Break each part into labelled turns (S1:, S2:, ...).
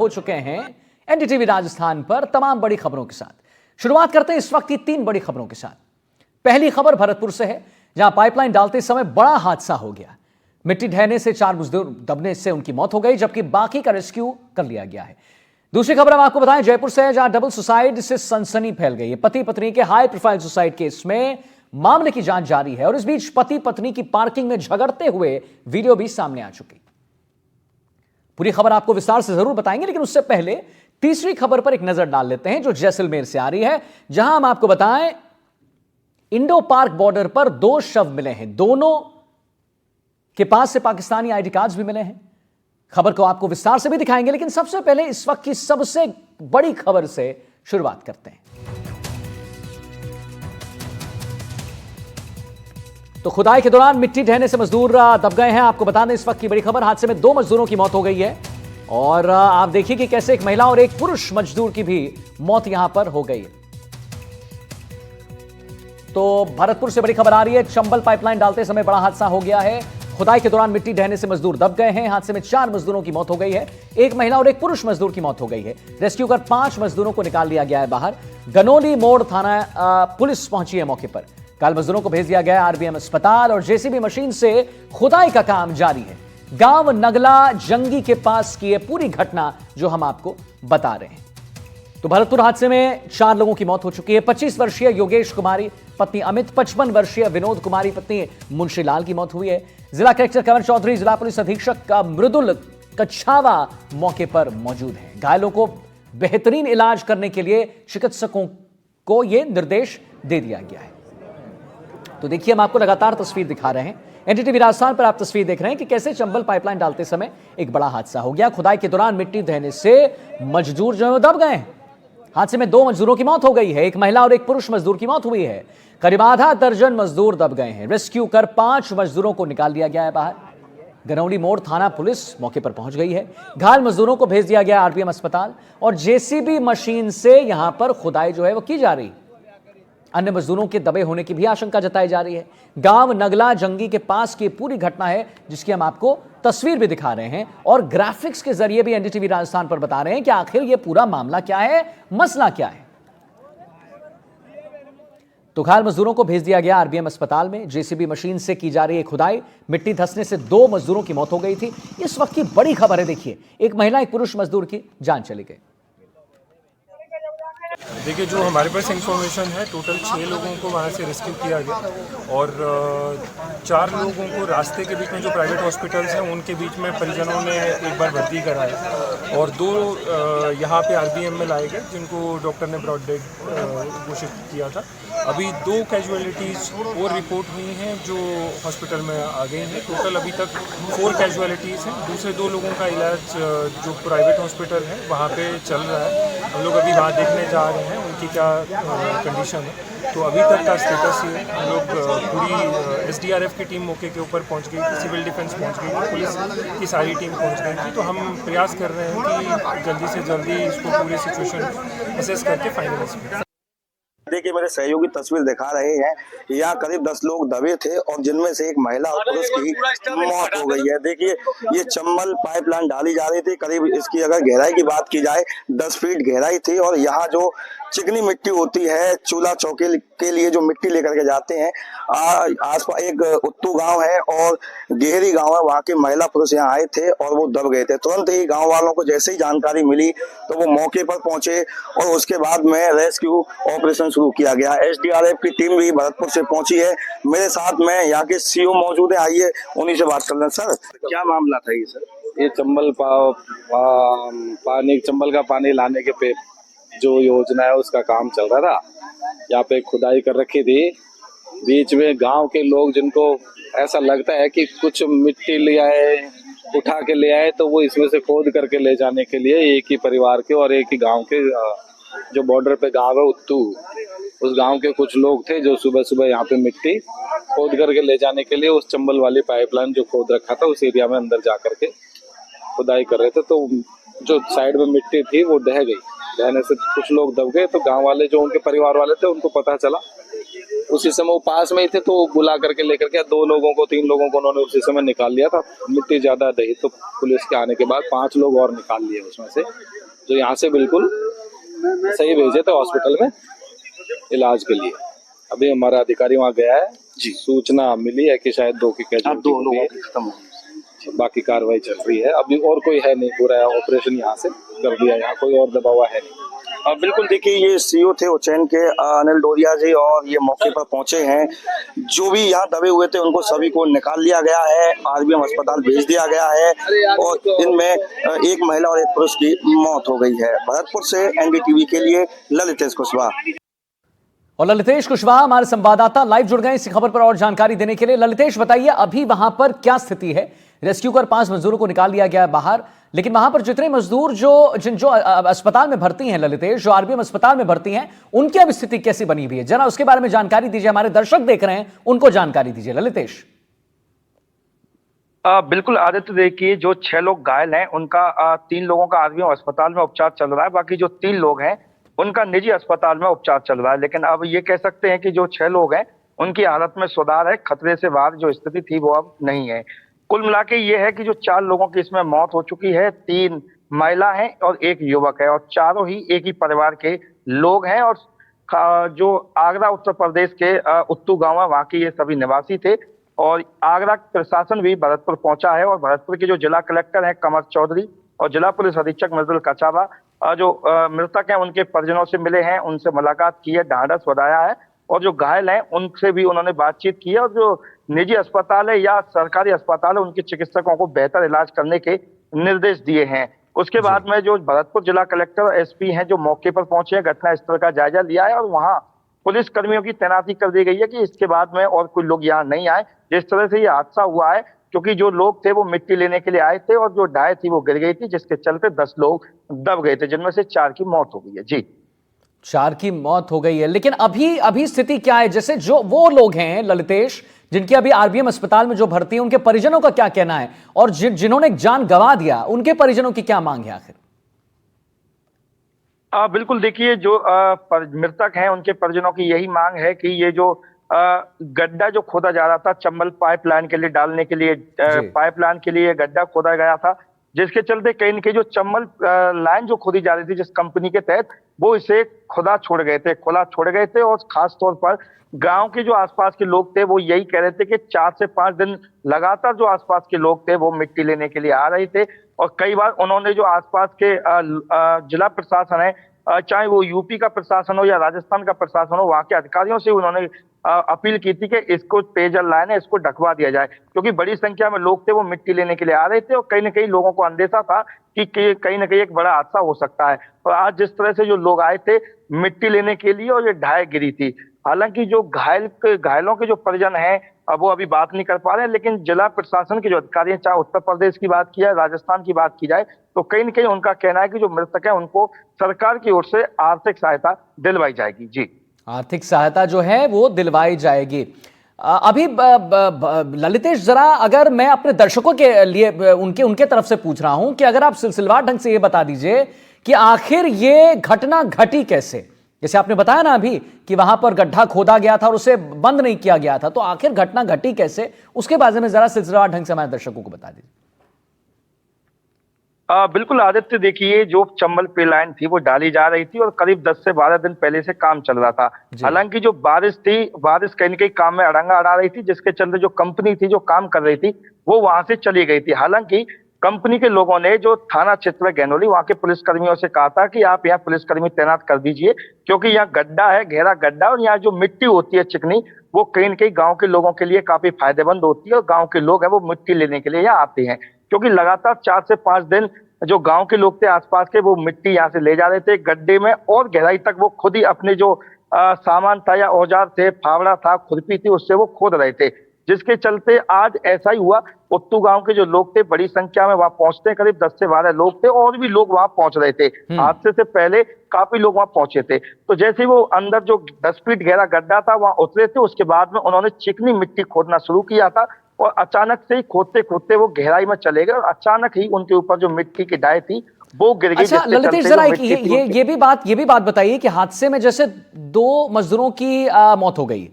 S1: हो चुके हैं एनडीटीवी राजस्थान पर तमाम बड़ी खबरों के साथ। शुरुआत करते हैं इस वक्त की 3 बड़ी खबरों के साथ। पहली खबर भरतपुर से है, जहां पाइपलाइन डालते समय बड़ा हादसा हो गया। मिट्टी ढहने से 4 मजदूर दबने से उनकी मौत हो गई, जबकि बाकी का रेस्क्यू कर लिया गया है। दूसरी खबर हम आपको बताएं जयपुर से है, जहां डबल सुसाइड से सनसनी फैल गई है। पति पत्नी के हाई प्रोफाइल सुसाइड केस में मामले की जांच जारी है और इस बीच पति पत्नी की पार्किंग में झगड़ते हुए वीडियो भी सामने आ चुकी। पूरी खबर आपको विस्तार से जरूर बताएंगे, लेकिन उससे पहले तीसरी खबर पर एक नजर डाल लेते हैं जो जैसलमेर से आ रही है, जहां हम आपको बताएं इंडो पार्क बॉर्डर पर 2 शव मिले हैं। दोनों के पास से पाकिस्तानी आईडी कार्ड्स भी मिले हैं। खबर को आपको विस्तार से भी दिखाएंगे, लेकिन सबसे पहले इस वक्त की सबसे बड़ी खबर से शुरुआत करते हैं। तो खुदाई के दौरान मिट्टी ढहने से मजदूर दब गए हैं। आपको बता दें इस वक्त की बड़ी खबर, हादसे में 2 मजदूरों की मौत हो गई है और आप देखिए कि कैसे एक महिला और एक पुरुष मजदूर की भी मौत यहां पर हो गई है। तो भरतपुर से बड़ी खबर आ रही है, चंबल पाइपलाइन डालते समय बड़ा हादसा हो गया है। खुदाई के दौरान मिट्टी ढहने से मजदूर दब गए हैं। हादसे में 4 मजदूरों की मौत हो गई है, एक महिला और एक पुरुष मजदूर की मौत हो गई है। रेस्क्यू कर 5 मजदूरों को निकाल लिया गया है बाहर। गनोली मोड़ थाना पुलिस पहुंची है मौके पर। घायल मजदूरों को भेज दिया गया है आरबीएम अस्पताल और जेसीबी मशीन से खुदाई का काम जारी है। गांव नगला जंगी के पास की है पूरी घटना जो हम आपको बता रहे हैं। तो भरतपुर हादसे में 4 लोगों की मौत हो चुकी है। 25 वर्षीय योगेश कुमारी पत्नी अमित, 55 वर्षीय विनोद कुमारी पत्नी मुंशी लाल की मौत हुई है। जिला कलेक्टर कंवर चौधरी, जिला पुलिस अधीक्षक मृदुल कच्छावा मौके पर मौजूद हैं। घायलों को बेहतरीन इलाज करने के लिए चिकित्सकों को यह निर्देश दे दिया गया है। तो देखिए हम आपको लगातार तस्वीर दिखा रहे हैं, एनडीटीवी राजस्थान पर आप तस्वीर देख रहे हैं कि कैसे चंबल पाइपलाइन डालते समय एक बड़ा हादसा हो गया। खुदाई के दौरान मिट्टी ढहने से मजदूर जो है दब गए हैं। हादसे में 2 मजदूरों की मौत हो गई है, एक महिला और एक पुरुष मजदूर की मौत हुई है। करीब आधा दर्जन मजदूर दब गए हैं। रेस्क्यू कर 5 मजदूरों को निकाल लिया गया है बाहर। गनौली मोड़ थाना पुलिस मौके पर पहुंच गई है। घायल मजदूरों को भेज दिया गया आरपीएम अस्पताल और जेसीबी मशीन से यहां पर खुदाई जो है वो की जा रही। अन्य मजदूरों के दबे होने की भी आशंका जताई जा रही है। गांव नगला जंगी के पास की पूरी घटना है, जिसकी हम आपको तस्वीर भी दिखा रहे हैं और ग्राफिक्स के जरिए भी एनडीटीवी राजस्थान पर बता रहे हैं कि आखिर यह पूरा मामला क्या है, मसला क्या है। तो घायल मजदूरों को भेज दिया गया आरबीएम अस्पताल में। जेसीबी मशीन से की जा रही है खुदाई। मिट्टी धंसने से 2 मजदूरों की मौत हो गई थी। इस वक्त की बड़ी खबर है, देखिए एक महिला एक पुरुष मजदूर की जान चली गई।
S2: देखिए जो हमारे पास इंफॉर्मेशन है, टोटल 6 लोगों को वहाँ से रेस्क्यू किया गया और 4 लोगों को रास्ते के बीच में जो प्राइवेट हॉस्पिटल्स हैं उनके बीच में परिजनों ने एक बार भर्ती कराया और 2 यहाँ पे आरबीएम में लाए गए, जिनको डॉक्टर ने ब्रॉड डेड घोषित किया था। अभी 2 कैजुअलिटीज़ और रिपोर्ट हुई हैं जो हॉस्पिटल में आ गई हैं। टोटल अभी तक 4 कैजुअलिटीज़ हैं। दूसरे 2 लोगों का इलाज जो प्राइवेट हॉस्पिटल है वहाँ पे चल रहा है। हम लोग अभी वहाँ देखने जा रहे हैं उनकी क्या कंडीशन है। तो अभी तक का स्टेटस ये है, हम लोग पूरी एसडीआरएफ की टीम मौके के ऊपर पहुंच गई थी, सिविल डिफेंस पहुंच गई थी, पुलिस की सारी टीम पहुंच गई थी। तो हम प्रयास कर रहे हैं कि जल्दी से जल्दी इसको पूरी सिचुएशन असेस करके फाइनलाइज।
S3: देखिए मेरे सहयोगी तस्वीर दिखा रहे हैं, यहाँ करीब 10 लोग दबे थे और जिनमें से एक महिला और पुरुष की मौत हो गई है। देखिए ये चंबल पाइपलाइन डाली जा रही थी, करीब इसकी अगर गहराई की बात की जाए 10 फीट गहराई थी और यहाँ जो चिकनी मिट्टी होती है चूल्हा चौके के लिए जो मिट्टी लेकर के जाते हैं, आसपास एक उत्तू गांव है और गेहरी गांव है, वहाँ के महिला पुरुष यहाँ आए थे और वो दब गए थे। तुरंत ही गांव वालों को जैसे ही जानकारी मिली तो वो मौके पर पहुंचे और उसके बाद में रेस्क्यू ऑपरेशन शुरू किया गया। एसडीआरएफ की टीम भी भरतपुर से पहुंची है। मेरे साथ में यहाँ के सीओ मौजूद है, आइए उन्हीं से बात कर लें। सर क्या मामला था ये? सर
S4: ये चंबल चंबल का पानी लाने के पे जो योजना है उसका काम चल रहा था। यहाँ पे खुदाई कर रखी थी, बीच में गांव के लोग जिनको ऐसा लगता है कि कुछ मिट्टी ले आए, उठा के ले आए, तो वो इसमें से खोद करके ले जाने के लिए एक ही परिवार के और एक ही गांव के जो बॉर्डर पे गांव है उत्तू, उस गांव के कुछ लोग थे जो सुबह सुबह यहाँ पे मिट्टी खोद करके ले जाने के लिए उस चंबल वाली पाइपलाइन जो खोद रखा था उस एरिया में अंदर जा करके खुदाई कर रहे थे। तो जो साइड में मिट्टी थी वो ढह गई, रहने से कुछ लोग दब गए। तो गांव वाले जो उनके परिवार वाले थे उनको पता चला उसी समय वो पास में ही थे, तो बुला करके लेकर के 2 लोगों को 3 लोगों को उन्होंने उसी समय निकाल लिया था। मिट्टी ज्यादा रही तो पुलिस के आने के बाद 5 लोग और निकाल लिए उसमें से, जो यहाँ से बिल्कुल सही भेजे थे हॉस्पिटल में इलाज के लिए। अभी हमारा अधिकारी वहाँ गया है जी, सूचना मिली है कि शायद 2 की कैजुअल्टी हुई है, खत्म हो गई, बाकी कार्रवाई चल रही है। अभी और कोई है नहीं, पूरा ऑपरेशन यहाँ से कर दिया, यहाँ कोई और दबा हुआ है नहीं।
S3: बिल्कुल, देखिए ये सीओ थे उज्जैन के अनिल डोरिया जी, और ये मौके पर पहुंचे हैं। जो भी यहाँ दबे हुए थे उनको सभी को निकाल लिया गया है, आरबीएम अस्पताल भेज दिया गया है, और इनमें एक महिला और एक पुरुष की मौत हो गई है। भरतपुर से एनडीटीवी के लिए ललितेश कुशवाहा।
S1: और ललितेश कुशवाहा हमारे संवाददाता लाइव जुड़ गए इस खबर पर और जानकारी देने के लिए। ललितेश, बताइए अभी वहां पर क्या स्थिति है? रेस्क्यू कर 5 मजदूरों को निकाल लिया गया है बाहर, लेकिन वहां पर जितने मजदूर जो अस्पताल में भर्ती हैं, ललितेश, जो आरबीएम अस्पताल में भर्ती हैं, उनकी अब स्थिति कैसी बनी हुई है? जरा उसके बारे में जानकारी दीजिए, हमारे दर्शक देख रहे हैं उनको जानकारी दीजिए ललितेश।
S5: बिल्कुल आदित्य, देखिए जो 6 लोग घायल हैं उनका 3 लोगों का आरबीएम अस्पताल में उपचार चल रहा है, बाकी जो 3 लोग हैं उनका निजी अस्पताल में उपचार चल रहा है। लेकिन अब ये कह सकते हैं कि जो 6 लोग हैं उनकी हालत में सुधार है, खतरे से बाहर जो स्थिति थी वो अब नहीं है। कुल मिला के ये है कि जो 4 लोगों की इसमें मौत हो चुकी है, 3 महिला हैं और 1 युवक है, और चारों ही एक ही परिवार के लोग हैं। और जो आगरा उत्तर प्रदेश के उत्तू गांव है, वहां के ये सभी निवासी थे। और आगरा प्रशासन भी भरतपुर पहुंचा है, और भरतपुर के जो जिला कलेक्टर हैं कमर चौधरी और जिला पुलिस अधीक्षक मृदुल कचावा जो मृतक हैं उनके परिजनों से मिले हैं, उनसे मुलाकात की है, ढांढस बंधाया है, और जो घायल हैं उनसे भी उन्होंने बातचीत की है। और जो निजी अस्पताल है या सरकारी अस्पताल है उनके चिकित्सकों को बेहतर इलाज करने के निर्देश दिए हैं। उसके बाद में जो भरतपुर जिला कलेक्टर और एसपी हैं जो मौके पर पहुंचे हैं, घटना स्थल का जायजा लिया है, और वहां पुलिस कर्मियों की तैनाती कर दी गई है कि इसके बाद में और कोई लोग यहाँ नहीं आए। जिस तरह से ये हादसा हुआ है, क्योंकि जो लोग थे वो मिट्टी लेने के लिए आए थे और जो डाय थी वो गिर गई थी, जिसके चलते 10 लोग दब गए थे, जिनमें से 4 की मौत हो गई है। जी,
S1: 4 की मौत हो गई है, लेकिन अभी स्थिति क्या है? जैसे जो वो लोग हैं ललितेश जिनकी अभी आरबीएम अस्पताल में जो भर्ती है, उनके परिजनों का क्या कहना है? और जिन्होंने जान गंवा दिया उनके परिजनों की क्या मांग है आखिर?
S5: बिल्कुल, देखिए जो मृतक हैं उनके परिजनों की यही मांग है कि ये जो गड्ढा जो खोदा जा रहा था चंबल पाइपलाइन के लिए डालने के लिए, पाइपलाइन के लिए गड्ढा खोदा गया था, जिसके चलते कहीं न कहीं जो चंबल लाइन जो खोदी जा रही थी जिस कंपनी के तहत, वो इसे खुला छोड़ गए थे। और खास तौर पर गांव के जो आसपास के लोग थे वो यही कह रहे थे कि 4 से 5 दिन लगातार जो आसपास के लोग थे वो मिट्टी लेने के लिए आ रहे थे। और कई बार उन्होंने जो आसपास के जिला प्रशासन है, चाहे वो यूपी का प्रशासन हो या राजस्थान का प्रशासन हो, वहां के अधिकारियों से उन्होंने अपील की थी कि इसको पेयजल लाइन है इसको ढकवा दिया जाए, क्योंकि बड़ी संख्या में लोग थे वो मिट्टी लेने के लिए आ रहे थे, और कहीं न कहीं लोगों को अंदेशा था कि कहीं न कहीं एक बड़ा हादसा हो सकता है। और आज जिस तरह से जो लोग आए थे मिट्टी लेने के लिए और ये ढाई गिरी थी, हालांकि जो घायलों के जो परिजन हैं अब वो अभी बात नहीं कर पा रहे हैं, लेकिन जिला प्रशासन के जो अधिकारी हैं, चाहे उत्तर प्रदेश की बात की जाए, राजस्थान की बात की जाए, तो कहीं न कहीं उनका कहना है कि जो मृतक है उनको सरकार की ओर से आर्थिक सहायता दिलवाई जाएगी। जी,
S1: आर्थिक सहायता जो है वो दिलवाई जाएगी। अभी ललितेश, जरा अगर मैं अपने दर्शकों के लिए उनके तरफ से पूछ रहा हूं कि अगर आप सिलसिलेवार ढंग से ये बता दीजिए कि आखिर ये घटना घटी कैसे? जैसे आपने बताया ना अभी कि वहां पर गड्ढा खोदा गया था और उसे बंद नहीं किया गया था, तो आखिर घटना घटी कैसे, उसके बारे में जरा सिलसिलेवार ढंग से हमारे दर्शकों को बता दीजिए।
S5: बिल्कुल आदित्य, देखिए जो चंबल पे लाइन थी वो डाली जा रही थी और करीब 10 से 12 दिन पहले से काम चल रहा था। हालांकि जो बारिश थी, बारिश कहीं न कहीं काम में अड़ंगा अड़ा रही थी, जिसके चलते जो कंपनी थी जो काम कर रही थी वो वहां से चली गई थी। हालांकि कंपनी के लोगों ने जो थाना क्षेत्र गहनोली वहां के पुलिसकर्मियों से कहा था कि आप यहाँ पुलिसकर्मी तैनात कर दीजिए, क्योंकि यहाँ गड्ढा है, गहरा गड्ढा, और यहाँ जो मिट्टी होती है चिकनी, वो कहीं न कहीं गाँव के लोगों के लिए काफी फायदेमंद होती है, और गाँव के लोग हैं वो मिट्टी लेने के लिए यहाँ आते हैं, क्योंकि लगातार 4 से 5 दिन जो गांव के लोग थे आसपास के वो मिट्टी यहाँ से ले जा रहे थे गड्ढे में, और गहराई तक वो खुद ही अपने जो सामान था या औजार थे, फावड़ा था, खुरपी थी, उससे वो खोद रहे थे, जिसके चलते आज ऐसा ही हुआ। उत्तू गांव के जो लोग थे बड़ी संख्या में वहां पहुंचते, करीब 10 से 12 लोग थे, और भी लोग वहां पहुंच रहे थे, हादसे से पहले काफी लोग वहां पहुंचे थे। तो जैसे वो अंदर जो 10 फीट गहरा गड्ढा था वहां उतरे थे, उसके बाद में उन्होंने चिकनी मिट्टी खोदना शुरू किया था, और अचानक से ही खोदते खोदते वो गहराई में चले गए, और अचानक ही उनके ऊपर जो मिट्टी की डाय थी वो गिर गई।
S1: अच्छा ललितेश, जरा ये भी बात बताइए कि हादसे में जैसे 2 मजदूरों की मौत हो गई,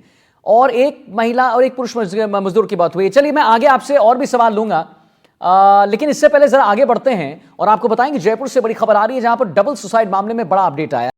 S1: और एक महिला और एक पुरुष मजदूर की बात हुई है। चलिए मैं आगे आपसे और भी सवाल लूंगा, लेकिन इससे पहले जरा आगे बढ़ते हैं और आपको बताएंगे जयपुर से बड़ी खबर आ रही है जहां पर डबल सुसाइड मामले में बड़ा अपडेट आया।